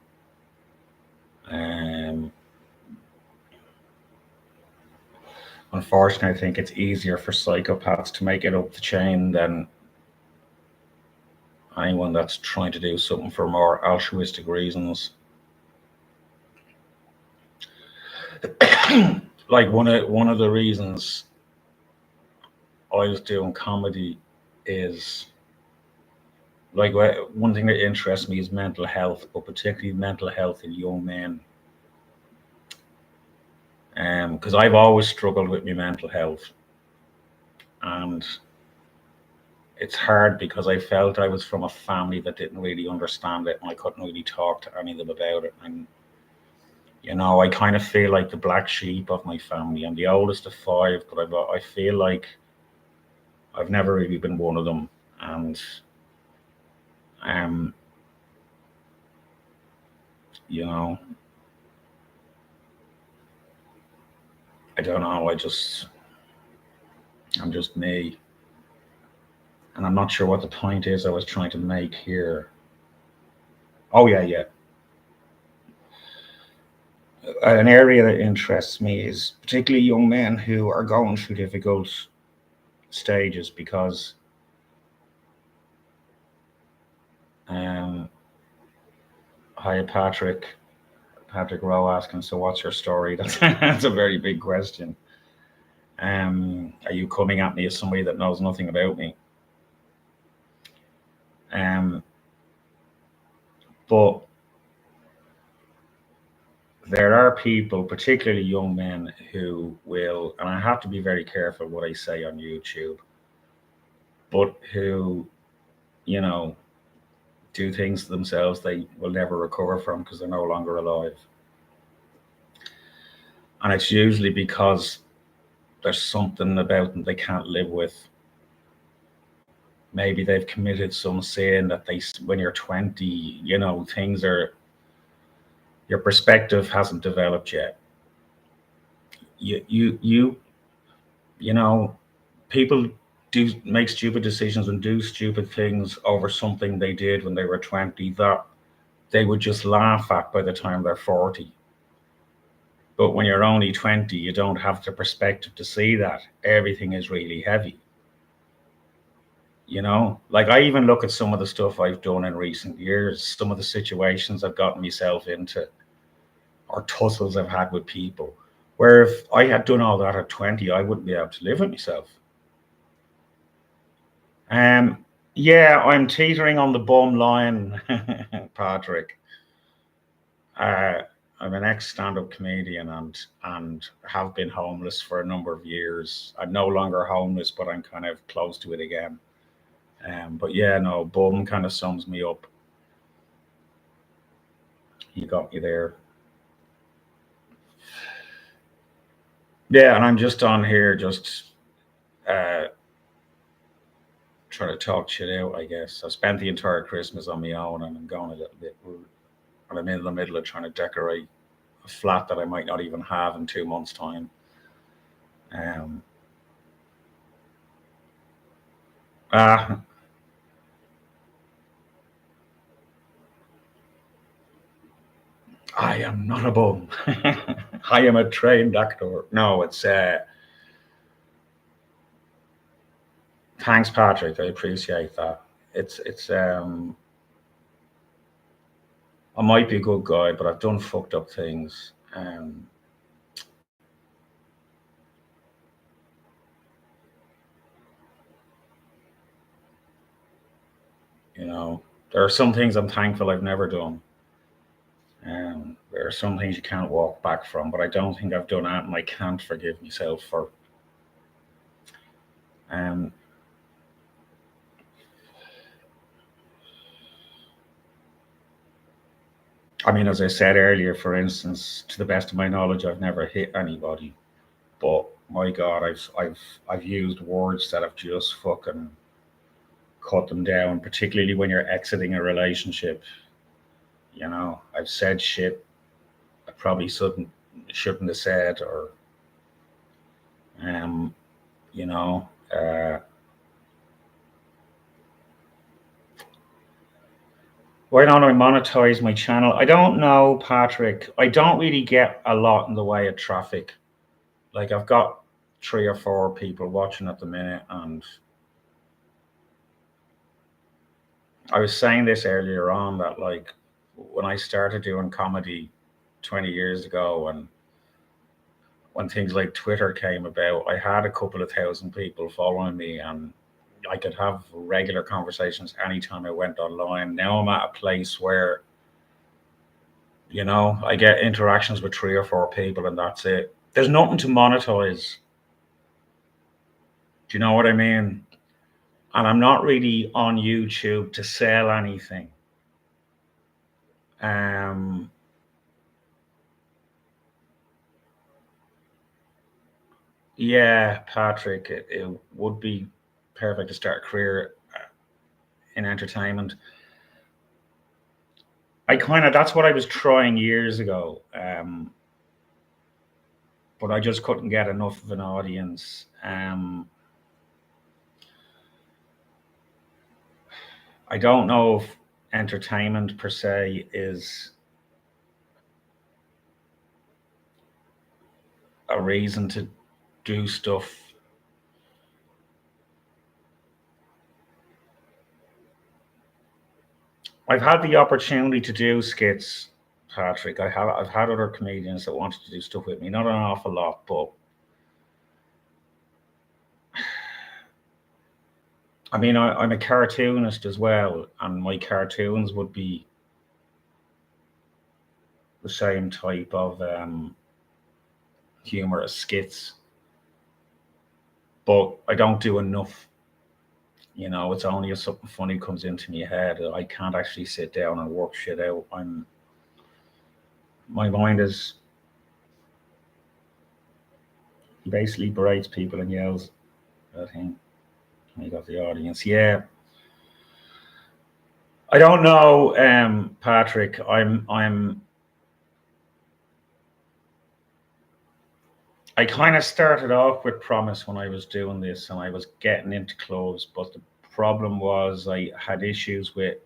Unfortunately, I think it's easier for psychopaths to make it up the chain than anyone that's trying to do something for more altruistic reasons. Like one of the reasons I was doing comedy is like one thing that interests me is mental health, but particularly mental health in young men. Because I've always struggled with my mental health, and it's hard because I felt I was from a family that didn't really understand it, and I couldn't really talk to any of them about it. And I kind of feel like the black sheep of my family. I'm the oldest of five, but I feel like I've never really been one of them. And you know, I don't know. I'm just me, and I'm not sure what the point is I was trying to make here. Oh yeah. An area that interests me is particularly young men who are going through difficult stages because hi Patrick Rowe asking, so what's your story? That's a very big question. Are you coming at me as somebody that knows nothing about me? But there are people, particularly young men, who will, and I have to be very careful what I say on YouTube, but who, do things to themselves they will never recover from because they're no longer alive. And it's usually because there's something about them they can't live with. Maybe they've committed some sin that when you're 20, things are, your perspective hasn't developed yet. People do make stupid decisions and do stupid things over something they did when they were 20 that they would just laugh at by the time they're 40. But when you're only 20, you don't have the perspective to see that everything is really heavy. Like I even look at some of the stuff I've done in recent years, some of the situations I've gotten myself into, or tussles I've had with people, where if I had done all that at 20, I wouldn't be able to live with myself. Yeah, I'm teetering on the bum line, Patrick. Uh, I'm an ex stand-up comedian and have been homeless for a number of years. I'm no longer homeless, but I'm kind of close to it again. But yeah, no, bum kind of sums me up. You got me there. Yeah, and I'm just on here, just uh, trying to talk shit out. I guess I spent the entire Christmas on my own, and I'm going a little bit. And I'm in the middle of trying to decorate a flat that I might not even have in 2 months' time. Um, ah, I am not a bum. I am a trained actor. No, it's thanks, Patrick. I appreciate that. It's I might be a good guy, but I've done fucked up things. You know, there are some things I'm thankful I've never done. There are some things you can't walk back from, but I don't think I've done that, and I can't forgive myself for. Um, I mean, as I said earlier, for instance, to the best of my knowledge, I've never hit anybody. But my God, I've used words that have just fucking cut them down, particularly when you're exiting a relationship. You know, I've said shit I probably shouldn't have said, or um, you know, why don't I monetize my channel? I don't know, Patrick. I don't really get a lot in the way of traffic. Like I've got 3 or 4 people watching at the minute, and I was saying this earlier on that like when I started doing comedy 20 years ago, and when things like Twitter came about, I had a couple of thousand people following me, and I could have regular conversations anytime I went online. Now I'm at a place where, I get interactions with 3 or 4 people, and that's it. There's nothing to monetize. Do you know what I mean? And I'm not really on YouTube to sell anything. Um, yeah, Patrick, it would be perfect to start a career in entertainment. That's what I was trying years ago, but I just couldn't get enough of an audience. I don't know if entertainment per se is a reason to do stuff. I've had the opportunity to do skits, Patrick. I've had other comedians that wanted to do stuff with me. Not an awful lot, but I mean, I'm a cartoonist as well, and my cartoons would be the same type of humor as skits, but I don't do enough. It's only if something funny comes into my head. I can't actually sit down and work shit out. My mind is he basically berates people and yells at him. He got the audience. Yeah, I don't know, Patrick. I kind of started off with Promise when I was doing this, and I was getting into clubs, but the problem was I had issues with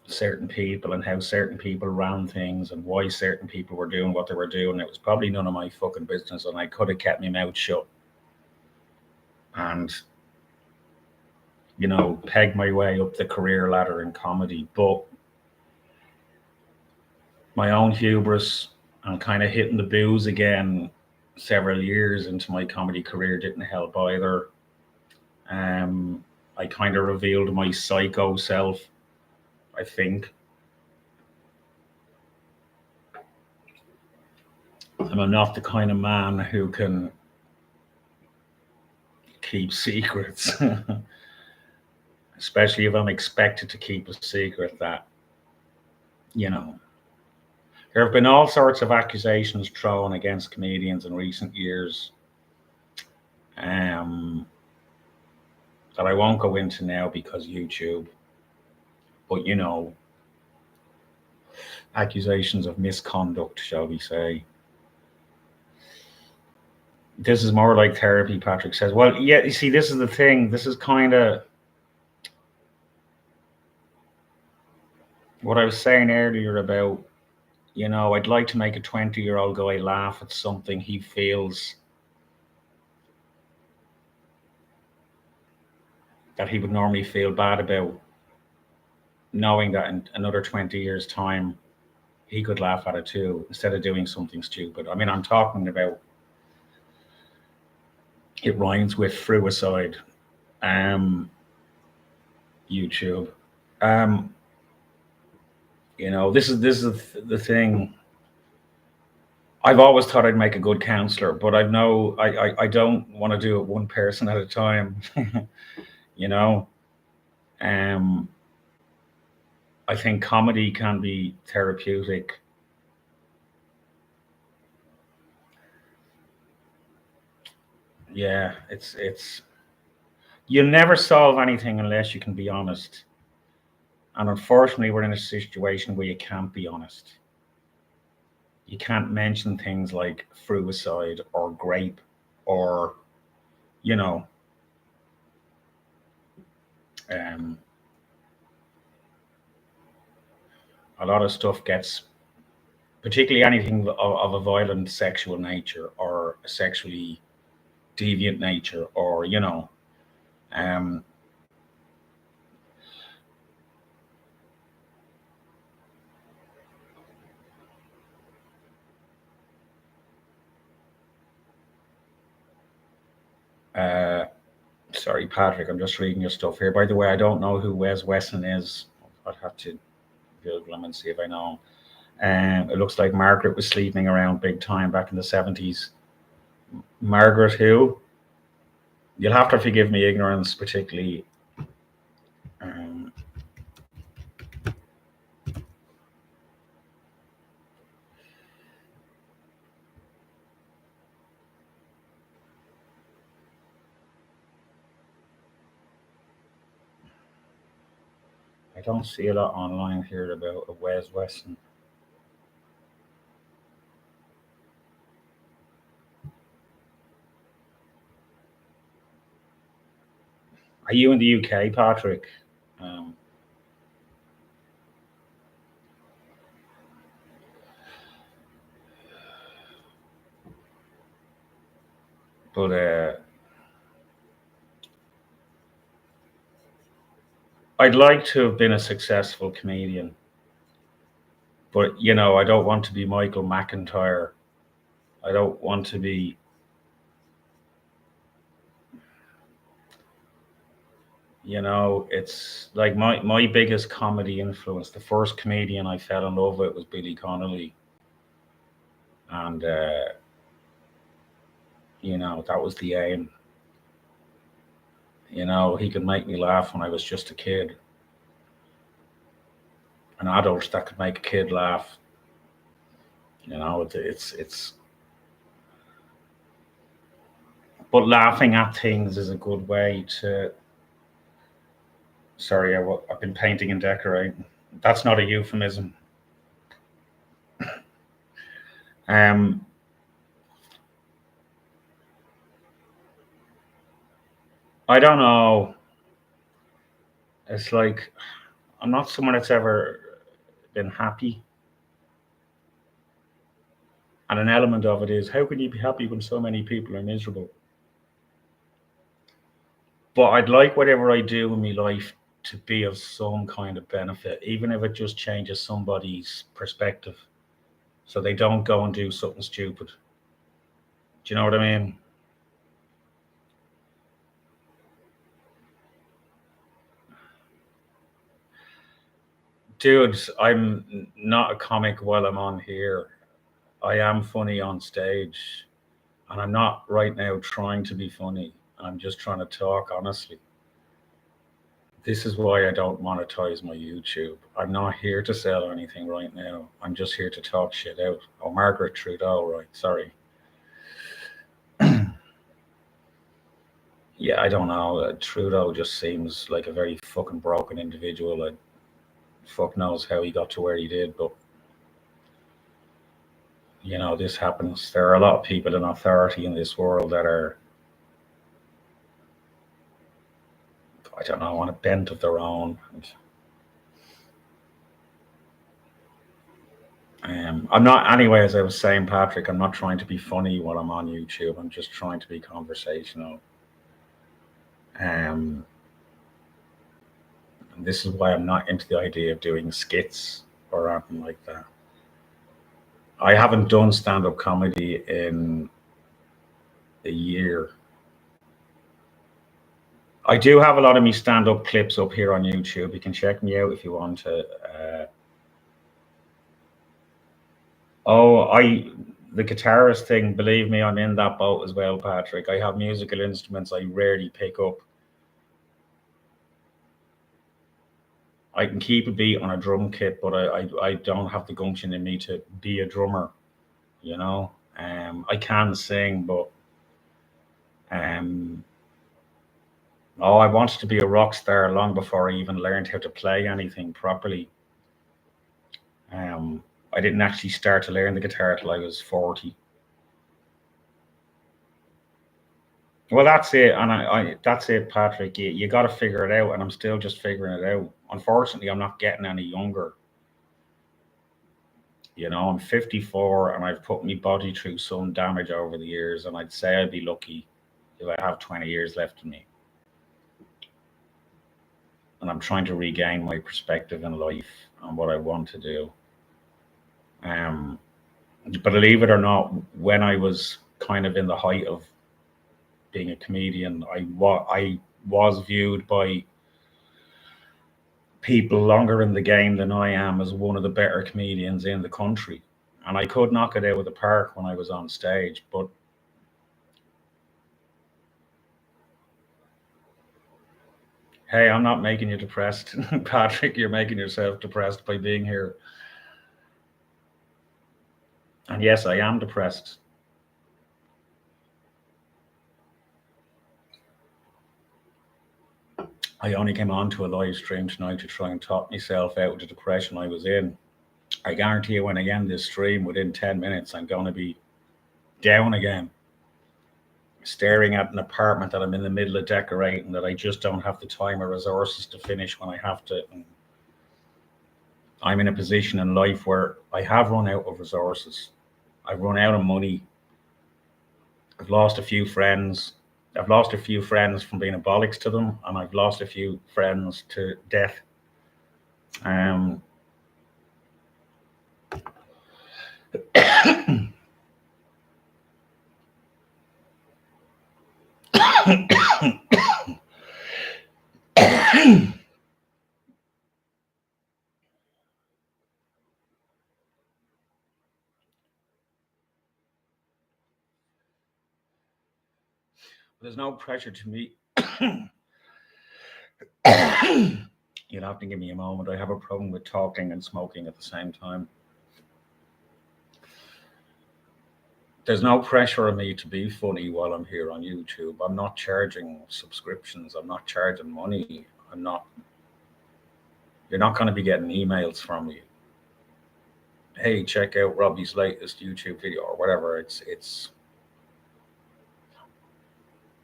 certain people and how certain people ran things and why certain people were doing what they were doing. It was probably none of my fucking business, and I could have kept my mouth shut and peg my way up the career ladder in comedy. But my own hubris and kind of hitting the booze again several years into my comedy career didn't help either. I kind of revealed my psycho self, I think. I'm not the kind of man who can keep secrets, especially if I'm expected to keep a secret that, you know, there have been all sorts of accusations thrown against comedians in recent years, um, that I won't go into now because YouTube, but accusations of misconduct, shall we say. This is more like therapy, Patrick says. Well, yeah, you see, this is the thing. This is kind of what I was saying earlier about, I'd like to make a 20-year-old guy laugh at something he feels that he would normally feel bad about, knowing that in another 20 years' time, he could laugh at it too, instead of doing something stupid. I mean, I'm talking about, it rhymes with fruicide, YouTube. Um, this is the thing. I've always thought I'd make a good counselor, but I don't want to do it one person at a time. you know, um, I think comedy can be therapeutic. Yeah, it's you'll never solve anything unless you can be honest. And unfortunately, we're in a situation where you can't be honest. You can't mention things like fruicide or grape or, you know, um, a lot of stuff gets, particularly anything of a violent sexual nature or a sexually deviant nature, or, um, uh, sorry, Patrick, I'm just reading your stuff here. By the way, I don't know who Wes Wesson is. I'd have to Google him and see if I know him. It looks like Margaret was sleeping around big time back in the 70s. Margaret, who? You'll have to forgive me ignorance, particularly. Um, I don't see a lot online here about Wes Wesson. Are you in the UK, Patrick? Um, but I'd like to have been a successful comedian, but I don't want to be Michael McIntyre. I don't want to be. It's like my biggest comedy influence. The first comedian I fell in love with was Billy Connolly, and that was the aim. He could make me laugh when I was just a kid. An adult that could make a kid laugh. It's. But laughing at things is a good way to. Sorry, I've been painting and decorating. That's not a euphemism. Um, I don't know. It's like I'm not someone that's ever been happy, and an element of it is how can you be happy when so many people are miserable? But I'd like whatever I do in my life to be of some kind of benefit, even if it just changes somebody's perspective, so they don't go and do something stupid. Do you know what I mean? Dude, I'm not a comic while I'm on here. I am funny on stage, and I'm not right now trying to be funny. I'm just trying to talk honestly. This is why I don't monetize my YouTube. I'm not here to sell anything right now. I'm just here to talk shit out. Oh, Margaret Trudeau, right? Sorry. Yeah, I don't know. Trudeau just seems like a very fucking broken individual. Fuck knows how he got to where he did, but this happens. There are a lot of people in authority in this world that are, I don't know, on a bent of their own. I'm not, anyway, as I was saying, Patrick, I'm not trying to be funny when I'm on YouTube. I'm just trying to be conversational. And this is why I'm not into the idea of doing skits or anything like that. I haven't done stand up comedy in a year. I do have a lot of me stand up clips up here on YouTube. You can check me out if you want to. The guitarist thing, believe me, I'm in that boat as well, Patrick. I have musical instruments I rarely pick up. I can keep a beat on a drum kit, but I don't have the gumption in me to be a drummer, you know. I can sing, but I wanted to be a rock star long before I even learned how to play anything properly. I didn't actually start to learn the guitar till I was 40. Well, that's it, and that's it, Patrick. You got to figure it out, and I'm still just figuring it out. Unfortunately, I'm not getting any younger. I'm 54, and I've put my body through some damage over the years, and I'd say I'd be lucky if I have 20 years left in me. And I'm trying to regain my perspective in life and what I want to do. But believe it or not, when I was kind of in the height of being a comedian, I was viewed by people longer in the game than I am as one of the better comedians in the country. And I could knock it out of the park when I was on stage. But hey, I'm not making you depressed, Patrick. You're making yourself depressed by being here. And yes, I am depressed. I only came on to a live stream tonight to try and talk myself out of the depression I was in. I guarantee you, when I end this stream, within 10 minutes, I'm going to be down again, staring at an apartment that I'm in the middle of decorating that I just don't have the time or resources to finish when I have to. And I'm in a position in life where I have run out of resources. I've run out of money. I've lost a few friends. I've lost a few friends from being a bollocks to them, and I've lost a few friends to death. There's no pressure to me. You'll have to give me a moment. I have a problem with talking and smoking at the same time. There's no pressure on me to be funny while I'm here on YouTube. I'm not charging subscriptions. I'm not charging money. You're not going to be getting emails from me. Hey, check out Robbie's latest YouTube video or whatever.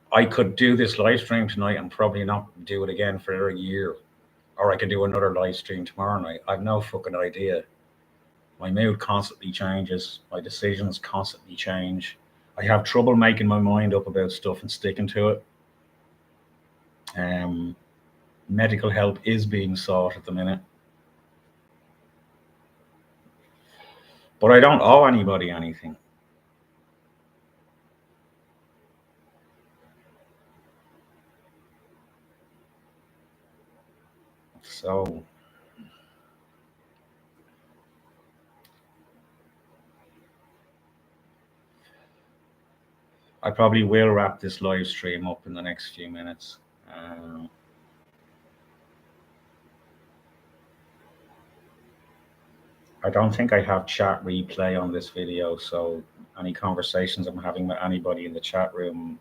I could do this live stream tonight and probably not do it again for a year. Or I could do another live stream tomorrow night. I've no fucking idea. My mood constantly changes. My decisions constantly change. I have trouble making my mind up about stuff and sticking to it. Medical help is being sought at the minute. But I don't owe anybody anything. So I probably will wrap this live stream up in the next few minutes. I don't think I have chat replay on this video, so any conversations I'm having with anybody in the chat room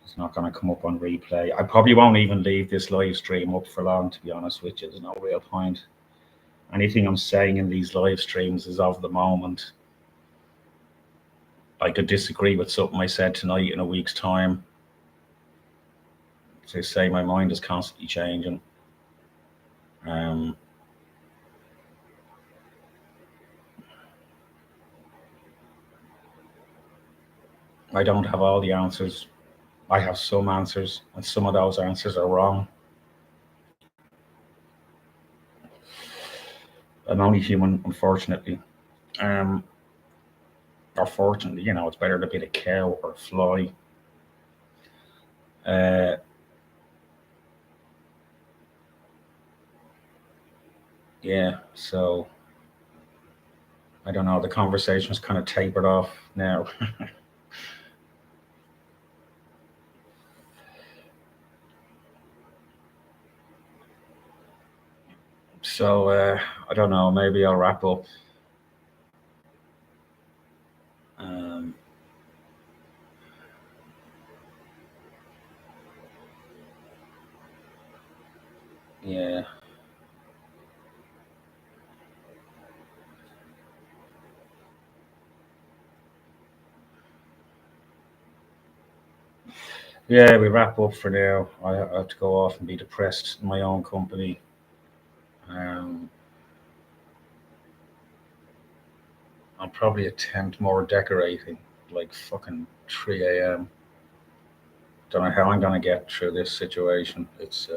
is not going to come up on replay. I probably won't even leave this live stream up for long, to be honest with you. There's no real point. Anything I'm saying in these live streams is of the moment. I could disagree with something I said tonight in a week's time. As I say, my mind is constantly changing. I don't have all the answers. I have some answers, and some of those answers are wrong. I'm only human, unfortunately. Or fortunately, you know, it's better to be a cow or a fly. Yeah, so I don't know. The conversation's kind of tapered off now. So I don't know. Maybe I'll wrap up. Yeah. Yeah, we wrap up for now. I have to go off and be depressed in my own company. I'll probably attempt more decorating, like fucking 3 a.m. Don't know how I'm gonna get through this situation. It's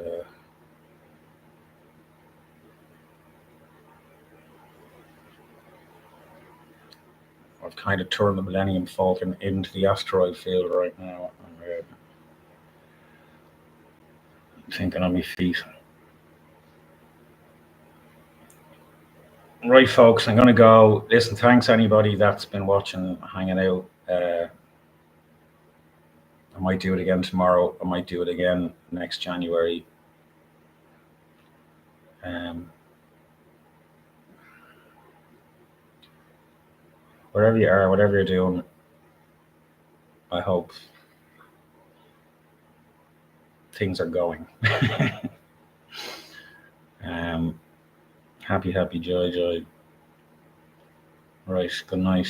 I've kind of turned the Millennium Falcon into the asteroid field right now. I'm thinking on my feet. Right, folks, I'm gonna go. Listen, thanks anybody that's been watching, hanging out. I might do it again tomorrow. I might do it again next January. Wherever you are, whatever you're doing, I hope things are going. Happy, joy. Right, good night.